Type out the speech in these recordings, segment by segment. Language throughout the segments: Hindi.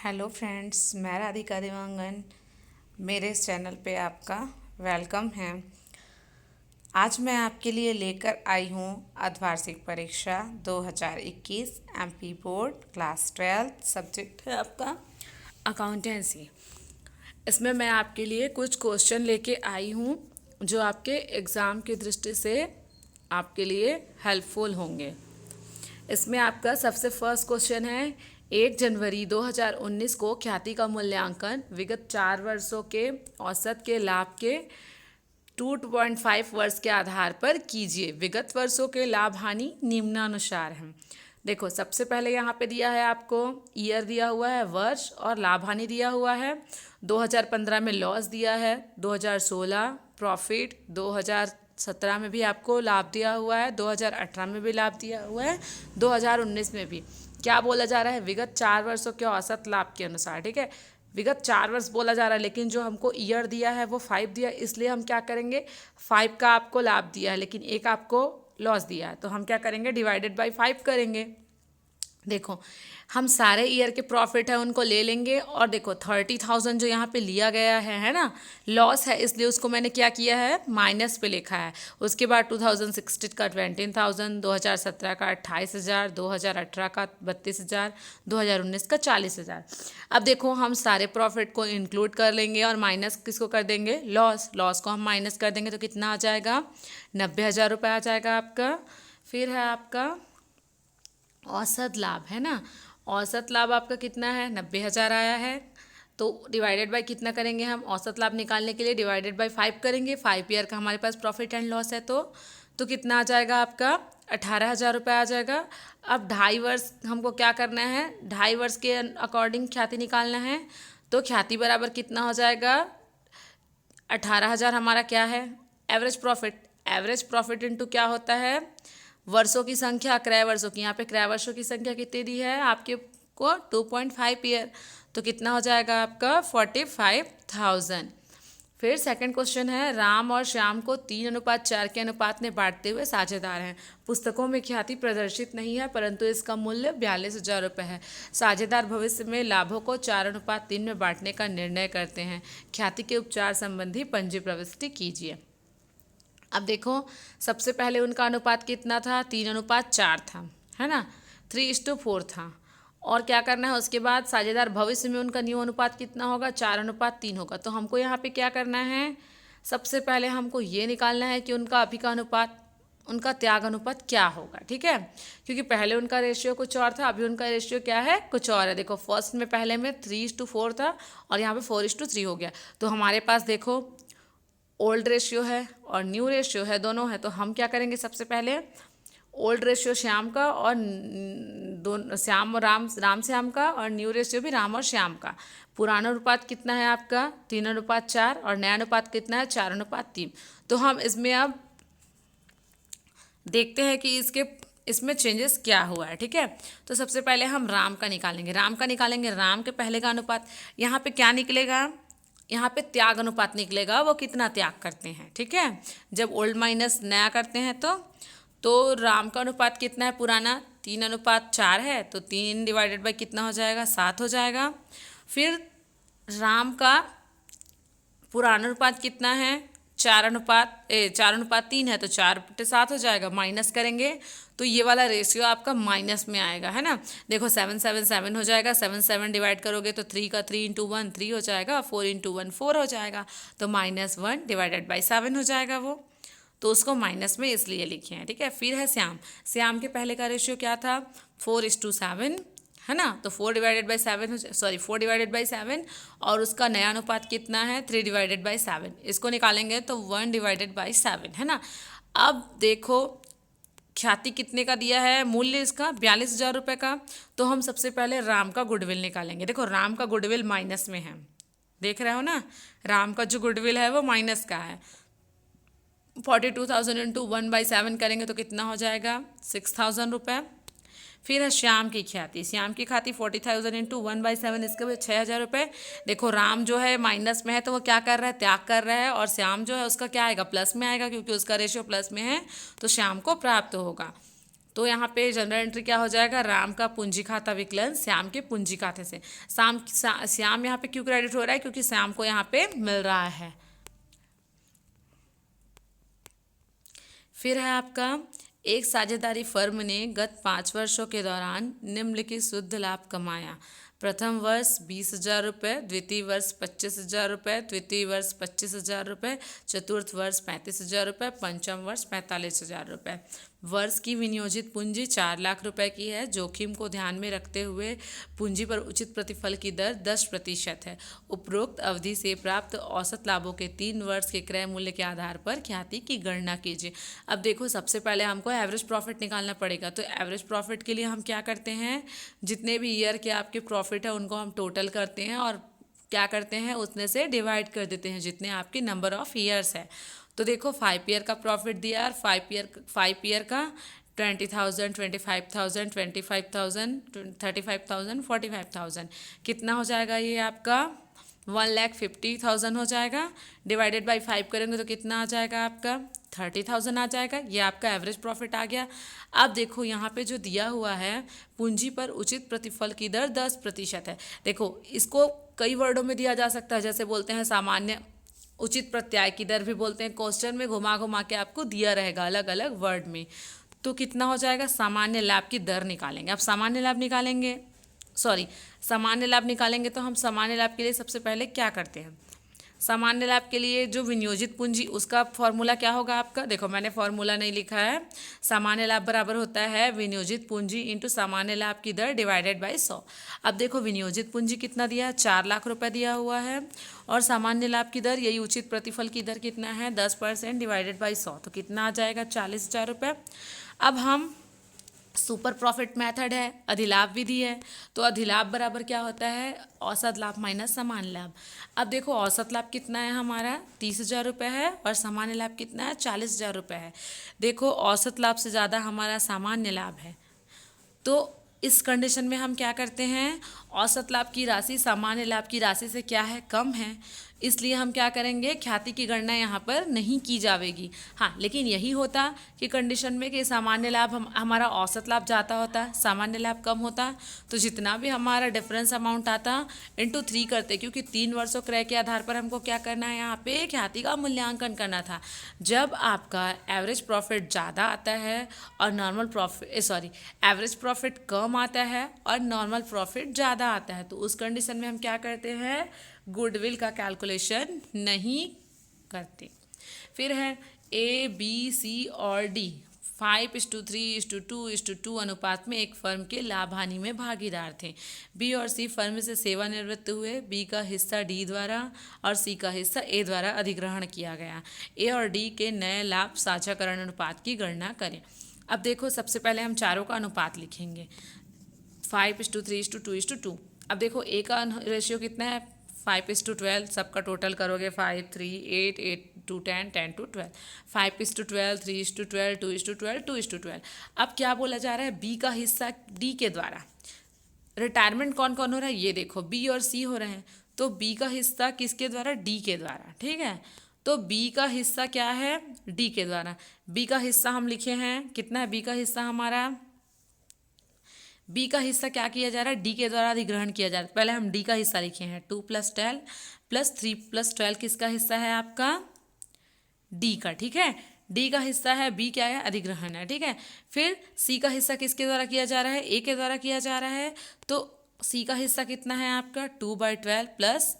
हेलो फ्रेंड्स, मैं राधिका देवांगन। मेरे इस चैनल पे आपका वेलकम है। आज मैं आपके लिए लेकर आई हूँ अर्धवार्षिक परीक्षा 2021 एमपी बोर्ड क्लास 12। सब्जेक्ट है आपका अकाउंटेंसी। इसमें मैं आपके लिए कुछ क्वेश्चन लेके आई हूँ जो आपके एग्ज़ाम की दृष्टि से आपके लिए हेल्पफुल होंगे। इसमें आपका सबसे फर्स्ट क्वेश्चन है, 1 जनवरी 2019 को ख्याति का मूल्यांकन विगत 4 वर्षों के औसत के लाभ के 2.5 वर्ष के आधार पर कीजिए। विगत वर्षों के लाभ हानि निम्नानुसार हैं। देखो, सबसे पहले यहाँ पे दिया है आपको ईयर दिया हुआ है, वर्ष, और लाभ हानि दिया हुआ है। 2015 में लॉस दिया है, 2016 प्रॉफिट, 2017 में भी आपको लाभ दिया हुआ है, 2018 में भी लाभ दिया हुआ है, 2019 में भी। क्या बोला जा रहा है? विगत 4 वर्षों के औसत लाभ के अनुसार। ठीक है, विगत 4 वर्ष बोला जा रहा है, लेकिन जो हमको ईयर दिया है वो 5 दिया, इसलिए हम क्या करेंगे, 5 का आपको लाभ दिया है लेकिन एक आपको लॉस दिया है, तो हम क्या करेंगे, डिवाइडेड बाई 5 करेंगे। देखो, हम सारे ईयर के प्रॉफिट है उनको ले लेंगे, और देखो 30,000 जो यहाँ पे लिया गया है ना, लॉस है, इसलिए उसको मैंने क्या किया है, माइनस पे लिखा है। उसके बाद 2016 का 20,000, 2017 का 28,000, 2018 का 32,000, 2019 का 40,000। अब देखो, हम सारे प्रॉफिट को इंक्लूड कर लेंगे और माइनस किसको कर देंगे, लॉस। लॉस को हम माइनस कर देंगे तो कितना आ जाएगा, 90,000 रुपये आ जाएगा आपका। फिर है आपका औसत लाभ, है ना। औसत लाभ आपका कितना है, 90,000 आया है। तो डिवाइडेड बाय कितना करेंगे हम, औसत लाभ निकालने के लिए डिवाइडेड बाय 5 करेंगे। 5 ईयर का हमारे पास प्रॉफिट एंड लॉस है, तो कितना आ जाएगा आपका, 18,000 रुपये आ जाएगा। अब 2.5 वर्ष हमको क्या करना है, 2.5 वर्ष के अकॉर्डिंग ख्याति निकालना है। तो ख्याति बराबर कितना हो जाएगा, 18,000 हमारा क्या है, average profit. Average profit into क्या होता है, वर्षों की संख्या, क्रय वर्षों की। यहाँ पे क्रय वर्षों की संख्या कितनी दी है आपके को, 2.5 ईयर। तो कितना हो जाएगा आपका, 45,000। फिर सेकंड क्वेश्चन है, राम और श्याम को 3:4 के अनुपात में बांटते हुए साझेदार हैं। पुस्तकों में ख्याति प्रदर्शित नहीं है, परंतु इसका मूल्य 42,000 रुपये है। साझेदार भविष्य में लाभों को 4:3 में बांटने का निर्णय करते हैं। ख्याति के उपचार संबंधी पंजी प्रविष्टि कीजिए। अब देखो, सबसे पहले उनका अनुपात कितना था, 3:4 था, है ना, 3:4 था। और क्या करना है उसके बाद, साझेदार भविष्य में उनका न्यू अनुपात कितना होगा, 4:3 होगा। तो हमको यहाँ पे क्या करना है, सबसे पहले हमको ये निकालना है कि उनका अभी का अनुपात, उनका त्याग अनुपात क्या होगा। ठीक है, क्योंकि पहले उनका रेशियो कुछ और था, अभी उनका रेशियो क्या है, कुछ और है। देखो, फर्स्ट में पहले में 3:4 था और यहाँ पे 4:3 हो गया। तो हमारे पास देखो ओल्ड रेशियो है और न्यू रेशियो है, दोनों है। तो हम क्या करेंगे, सबसे पहले ओल्ड रेशियो श्याम का और दोनों श्याम और राम श्याम का, और न्यू रेशियो भी राम और श्याम का। पुराना अनुपात कितना है आपका, 3:4, और नया अनुपात कितना है, 4:3। तो हम इसमें अब देखते हैं कि इसमें चेंजेस क्या हुआ है। ठीक है, तो सबसे पहले हम राम का निकालेंगे। राम के पहले का अनुपात, यहाँ पे क्या निकलेगा, यहाँ पे त्याग अनुपात निकलेगा, वो कितना त्याग करते हैं। ठीक है, जब ओल्ड माइनस नया करते हैं तो राम का अनुपात कितना है, पुराना 3:4 है, तो 3 डिवाइडेड बाई कितना हो जाएगा, 7 हो जाएगा। फिर राम का पुराना अनुपात कितना है, 4:3 है, तो 4/7 हो जाएगा। माइनस करेंगे तो ये वाला रेशियो आपका माइनस में आएगा, है ना। देखो, 7 हो जाएगा, 7 डिवाइड करोगे तो 3 का 3 × 1 3 हो जाएगा, 4 × 1 4 हो जाएगा, तो -1 डिवाइडेड बाई 7 हो जाएगा वो। तो उसको माइनस में इसलिए लिखे हैं। ठीक है, फिर है श्याम। श्याम के पहले का रेशियो क्या था, 4:7, है ना। तो 4 डिवाइडेड बाई 7, और उसका नया अनुपात कितना है, 3 डिवाइडेड बाई 7। इसको निकालेंगे तो 1 डिवाइडेड बाई 7, है ना। अब देखो, ख्याति कितने का दिया है, मूल्य इसका 42,000 रुपये का। तो हम सबसे पहले राम का गुडविल निकालेंगे। देखो, राम का गुडविल माइनस में है, देख रहे हो ना, राम का जो गुडविल है वो माइनस का है। 42,000 इंटू 1/7 करेंगे तो कितना हो जाएगा, 6,000 रुपये। फिर है श्याम की ख्याति। श्याम की ख्याति 40,000 इंटू 1/7, इसके बाद 6,000 रुपये। देखो, राम जो है माइनस में है तो वो क्या कर रहा है, त्याग कर रहा है, और श्याम जो है उसका क्या आएगा, प्लस में आएगा, क्योंकि उसका रेशियो प्लस में है, तो श्याम को प्राप्त होगा। तो यहाँ पे जनरल एंट्री क्या हो जाएगा, राम का पूंजी खाता विकलन श्याम के पूंजी खाते से। श्याम यहाँ पे क्यों क्रेडिट हो रहा है, क्योंकि श्याम को यहाँ पे मिल रहा है। फिर है आपका, एक साझेदारी फर्म ने गत 5 वर्षों के दौरान निम्नलिखित शुद्ध लाभ कमाया। प्रथम वर्ष 20,000 रुपये, द्वितीय वर्ष 25,000 रुपये, तृतीय वर्ष 25,000 रुपये, चतुर्थ वर्ष 35,000 रुपये, पंचम वर्ष 45,000 रुपये। वर्ष की विनियोजित पूंजी 4 लाख रुपए की है। जोखिम को ध्यान में रखते हुए पूंजी पर उचित प्रतिफल की दर 10% है। उपरोक्त अवधि से प्राप्त औसत लाभों के 3 वर्ष के क्रय मूल्य के आधार पर ख्याति की गणना कीजिए। अब देखो, सबसे पहले हमको एवरेज प्रॉफिट निकालना पड़ेगा। तो एवरेज प्रॉफिट के लिए हम क्या करते हैं, जितने भी ईयर के आपके प्रॉफिट है उनको हम टोटल करते हैं और क्या करते हैं, उतने से डिवाइड कर देते हैं जितने आपके नंबर ऑफ ईयर्स है। तो देखो 5 ईयर का प्रॉफिट दिया और 5 ईयर का 20,000, 25,000, 25,000, 35,000, 45,000 कितना हो जाएगा, ये आपका 1,50,000 हो जाएगा। डिवाइडेड बाई 5 करेंगे तो कितना आ जाएगा आपका 30,000 आ जाएगा। ये आपका एवरेज प्रॉफिट आ गया। अब देखो यहाँ पे जो दिया हुआ है, पूंजी पर उचित प्रतिफल की दर 10% है। देखो इसको कई वर्डों में दिया जा सकता है, जैसे बोलते हैं सामान्य उचित प्रत्याय की दर भी बोलते हैं। क्वेश्चन में घुमा घुमा के आपको दिया रहेगा अलग अलग वर्ड में। तो कितना हो जाएगा, सामान्य लाभ की दर निकालेंगे। अब सामान्य लाभ निकालेंगे, सामान्य लाभ निकालेंगे तो हम सामान्य लाभ के लिए सबसे पहले क्या करते हैं, सामान्य लाभ के लिए जो विनियोजित पूंजी, उसका फॉर्मूला क्या होगा आपका, देखो मैंने फॉर्मूला नहीं लिखा है। सामान्य लाभ बराबर होता है विनियोजित पूंजी इंटू सामान्य लाभ की दर डिवाइडेड बाय 100। अब देखो विनियोजित पूंजी कितना दिया है, 4 लाख रुपए दिया हुआ है और सामान्य लाभ की दर, यही उचित प्रतिफल की दर कितना है 10% डिवाइडेड बाई 100, तो कितना आ जाएगा 40,000 रुपये। अब हम सुपर प्रॉफिट मेथड है, अधिलाभ विधि है, तो अधिलाभ बराबर क्या होता है, औसत लाभ माइनस सामान्य लाभ। अब देखो औसत लाभ कितना है हमारा 30,000 रुपये है और सामान्य लाभ कितना है 40,000 रुपये है। देखो औसत लाभ से ज़्यादा हमारा सामान्य लाभ है, तो इस कंडीशन में हम क्या करते हैं, औसत लाभ की राशि सामान्य लाभ की राशि से क्या है, कम है, इसलिए हम क्या करेंगे, ख्याति की गणना यहाँ पर नहीं की जाएगी। हाँ, लेकिन यही होता कि कंडीशन में कि सामान्य लाभ हमारा औसत लाभ ज़्यादा होता, सामान्य लाभ कम होता, तो जितना भी हमारा डिफरेंस अमाउंट आता इंटू 3 करते, क्योंकि 3 वर्षों क्रय के आधार पर हमको क्या करना है, यहाँ पे ख्याति का मूल्यांकन करना था। जब आपका एवरेज प्रॉफिट ज़्यादा आता है और नॉर्मल प्रॉफिट एवरेज प्रॉफिट कम आता है और नॉर्मल प्रॉफिट ज़्यादा आता है, तो उस कंडीशन में हम क्या करते हैं, गुडविल का कैलकुलेशन नहीं करते। फिर है ए बी सी और डी 5:3:2:2 अनुपात में एक फर्म के लाभ हानि में भागीदार थे। बी और सी फर्म से सेवानिवृत्त हुए। बी का हिस्सा डी द्वारा और सी का हिस्सा ए द्वारा अधिग्रहण किया गया। ए और डी के नए लाभ साझाकरण अनुपात की गणना करें। अब देखो सबसे पहले हम चारों का अनुपात लिखेंगे, 5:3:2:2। अब देखो ए का रेशियो कितना है, 5:12, सबका टोटल करोगे 5, 3, 8, 8 to 10, 10 to 12, 5:12, 3:12, 2:12, 2:12। अब क्या बोला जा रहा है, बी का हिस्सा डी के द्वारा। रिटायरमेंट कौन कौन हो रहा है, ये देखो बी और सी हो रहे हैं, तो बी का हिस्सा किसके द्वारा, डी के द्वारा, ठीक है। तो बी का हिस्सा क्या है, डी के द्वारा। बी का हिस्सा हम लिखे हैं, कितना है बी का हिस्सा हमारा, बी का हिस्सा क्या किया जा रहा है, डी के द्वारा अधिग्रहण किया जा रहा है। पहले हम डी का हिस्सा लिखे हैं, 2 + 12 + 3 + 12 किसका हिस्सा है आपका, डी का, ठीक है। डी का हिस्सा है, बी क्या है, अधिग्रहण है, ठीक है। फिर सी का हिस्सा किसके द्वारा किया जा रहा है, ए के द्वारा किया जा रहा है, तो सी का हिस्सा कितना है आपका 2/12 +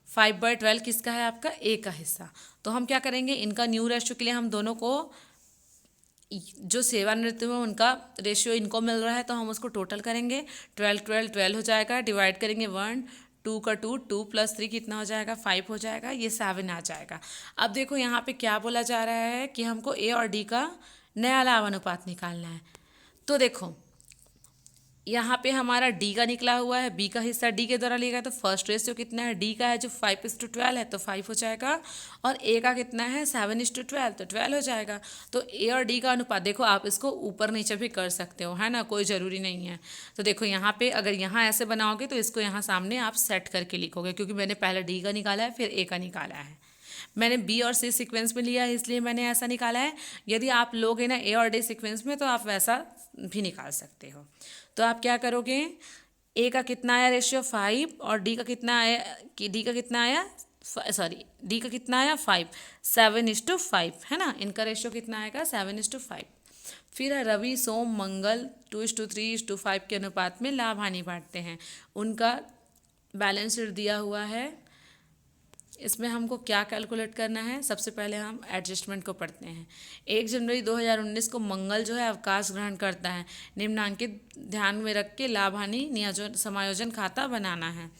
5/12 किसका है आपका, ए का हिस्सा। तो हम क्या करेंगे, इनका न्यू रेशियो के लिए हम दोनों को, जो सेवानिवृत्त हुए उनका रेशियो इनको मिल रहा है तो हम उसको टोटल करेंगे, 12 12 12 हो जाएगा, डिवाइड करेंगे 1, 2 का 2, 2 + 3 कितना हो जाएगा, 5 हो जाएगा, ये 7 आ जाएगा। अब देखो यहाँ पे क्या बोला जा रहा है कि हमको ए और डी का नया लाभ अनुपात निकालना है। तो देखो यहाँ पे हमारा डी का निकला हुआ है, बी का हिस्सा डी के द्वारा लिया गया, तो फर्स्ट रेशियो कितना है, डी का है जो 5:12 है तो 5 हो जाएगा, और ए का कितना है 7:12 तो 12 हो जाएगा। तो ए और डी का अनुपात देखो, आप इसको ऊपर नीचे भी कर सकते हो, है ना, कोई ज़रूरी नहीं है। तो देखो यहाँ पे अगर यहाँ ऐसे बनाओगे तो इसको यहाँ सामने आप सेट करके लिखोगे, क्योंकि मैंने पहले डी का निकाला है फिर ए का निकाला है। मैंने बी और सी सीक्वेंस में लिया है इसलिए मैंने ऐसा निकाला है। यदि आप लोगे ना ए और डी सीक्वेंस में तो आप वैसा भी निकाल सकते हो। तो आप क्या करोगे, ए का कितना आया रेशियो 5 और डी का कितना आया, कि डी का कितना आया, सॉरी डी का कितना आया 5, 7:5 है ना। इनका रेशियो कितना आएगा 7:5। फिर है रवि सोम मंगल 2:3:5 के अनुपात में लाभ हानि बांटते हैं। उनका बैलेंस शीट दिया हुआ है। इसमें हमको क्या कैलकुलेट करना है, सबसे पहले हम एडजस्टमेंट को पढ़ते हैं। 1 जनवरी 2019 को मंगल जो है अवकाश ग्रहण करता है। निम्नांकित ध्यान में रख के लाभ हानि नियोजन समायोजन खाता बनाना है।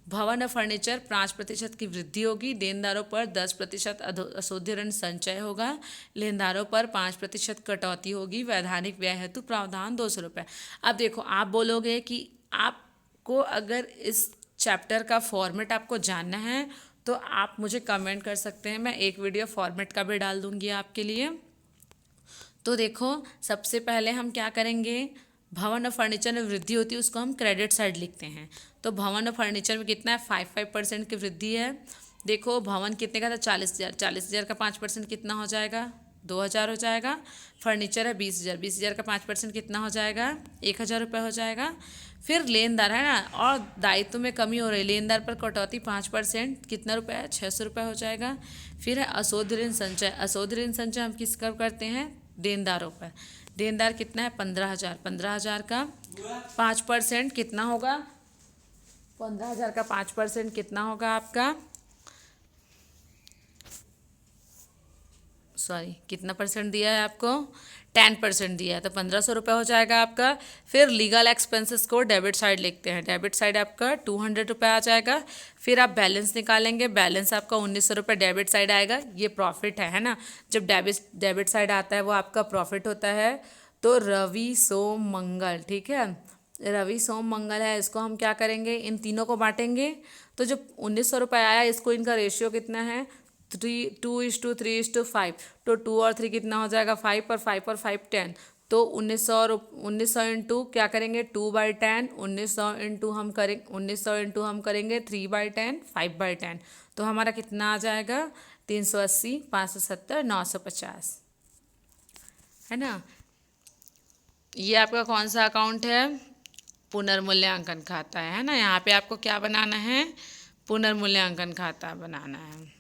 भवन और फर्नीचर 5% की वृद्धि होगी। देनदारों पर 10% अशोध्य ऋण संचय होगा। लेनदारों पर 5% कटौती होगी। वैधानिक व्यय हेतु प्रावधान 200 रुपये। अब देखो, आप बोलोगे कि आपको अगर इस चैप्टर का फॉर्मेट आपको जानना है तो आप मुझे कमेंट कर सकते हैं, मैं एक वीडियो फॉर्मेट का भी डाल दूंगी आपके लिए। तो देखो, सबसे पहले हम क्या करेंगे, भवन और फर्नीचर में वृद्धि होती है उसको हम क्रेडिट साइड लिखते हैं। तो भवन और फर्नीचर में कितना है 5% की वृद्धि है। देखो भवन कितने का था 40,000, 40,000 का 5% कितना हो जाएगा 2,000 हो जाएगा। फर्नीचर है 20,000, 20,000 का 5% कितना हो जाएगा 1,000 रुपये हो जाएगा। फिर लेनदार है ना, और दायित्व में कमी हो रही है, लेनदार पर कटौती 5%, कितना रुपये है 600 रुपये हो जाएगा। फिर है अशोध ऋण संचय। अशोध ऋण संचय हम किस कब करते हैं, देनदारों पर। देनदार कितना है 15,000, 15,000 का 5% कितना होगा, 15,000 का 5% कितना होगा आपका, सॉरी कितना परसेंट दिया है आपको 10% दिया है, तो 1,500 रुपये हो जाएगा आपका। फिर लीगल एक्सपेंसेस को डेबिट साइड लिखते हैं। डेबिट साइड आपका 200 रुपये आ जाएगा। फिर आप बैलेंस निकालेंगे, बैलेंस आपका 1,900 रुपये डेबिट साइड आएगा। ये प्रॉफिट है ना, जब डेबिट साइड आता है वो आपका प्रॉफिट होता है। तो रवि सोम मंगल, ठीक है, रवि सोम मंगल है, इसको हम क्या करेंगे, इन तीनों को बांटेंगे। तो जो 1,900 रुपये आया, इसको इनका रेशियो कितना है 2:3:5। तो 2 और 3 कितना हो जाएगा 5, और 5 और 5 10। तो 1,900 इंटू क्या करेंगे 2/10, 1,900 इंटू हम करेंगे 3/10, 5/10। तो हमारा कितना आ जाएगा 380, 570, 950, है ना। ये आपका कौन सा अकाउंट है, पुनर्मूल्यांकन खाता है ना। यहाँ पे आपको क्या बनाना है, पुनर्मूल्यांकन खाता बनाना है।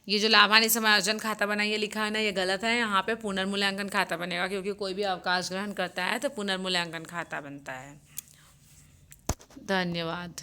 ये जो लाभ हानि समायोजन खाता बनाइए लिखा है ना, ये गलत है। यहाँ पे पुनर्मूल्यांकन खाता बनेगा, क्योंकि कोई भी अवकाश ग्रहण करता है तो पुनर्मूल्यांकन खाता बनता है। धन्यवाद।